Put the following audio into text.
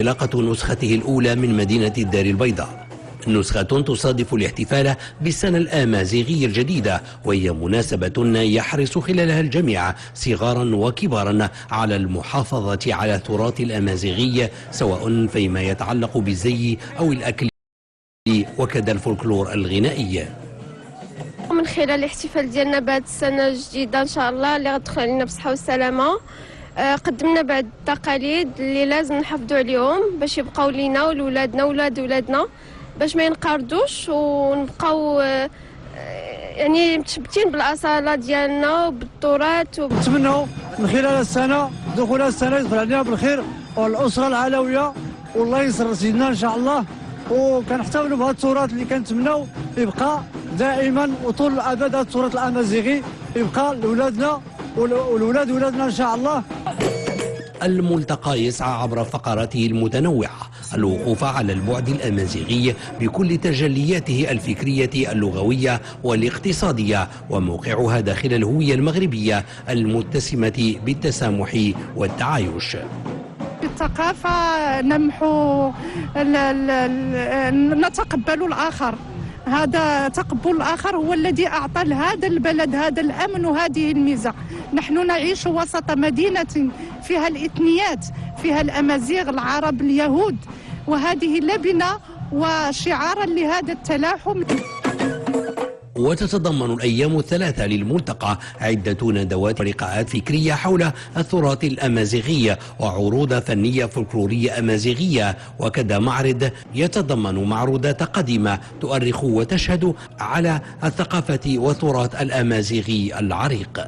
انطلاقة نسخته الأولى من مدينة الدار البيضاء، نسخة تصادف الاحتفال بالسنة الآمازيغية الجديدة، وهي مناسبة يحرص خلالها الجميع صغارا وكبارا على المحافظة على التراث الآمازيغي، سواء فيما يتعلق بالزي أو الأكل وكذا الفولكلور الغنائي. من خلال الاحتفال ديالنا بهذه السنة الجديدة إن شاء الله اللي غتدخل علينا بالصحة والسلامة، قدمنا بعض التقاليد اللي لازم نحافظوا عليهم باش يبقاو لينا ولولادنا وولاد ولادنا، باش ما ينقرضوش ونبقاو يعني متشبتين بالاصاله ديالنا وبالتراث. نتمنوا من خلال السنه دخول السنه يدخل علينا بالخير والاسره العلويه والله يسر سيدنا ان شاء الله، وكنحتفلوا بهذا التراث اللي كنتمناو يبقى دائما وطول الابد. هذا التراث الامازيغي يبقى لاولادنا والولاد ولادنا ان شاء الله. الملتقى يسعى عبر فقراته المتنوعة الوقوف على البعد الأمازيغي بكل تجلياته الفكرية اللغوية والاقتصادية، وموقعها داخل الهوية المغربية المتسمة بالتسامح والتعايش. بالثقافة نمحو نتقبل الآخر، هذا تقبل الآخر هو الذي أعطى لهذا البلد هذا الأمن وهذه الميزة. نحن نعيش وسط مدينة فيها الإثنيات، فيها الأمازيغ العرب اليهود، وهذه لبنة وشعارا لهذا التلاحم. وتتضمن الأيام الثلاثة للملتقى عدة ندوات ولقاءات فكرية حول التراث الأمازيغي وعروض فنية فولكلورية أمازيغية، وكذا معرض يتضمن معروضات قديمة تؤرخ وتشهد على الثقافة والتراث الأمازيغي العريق.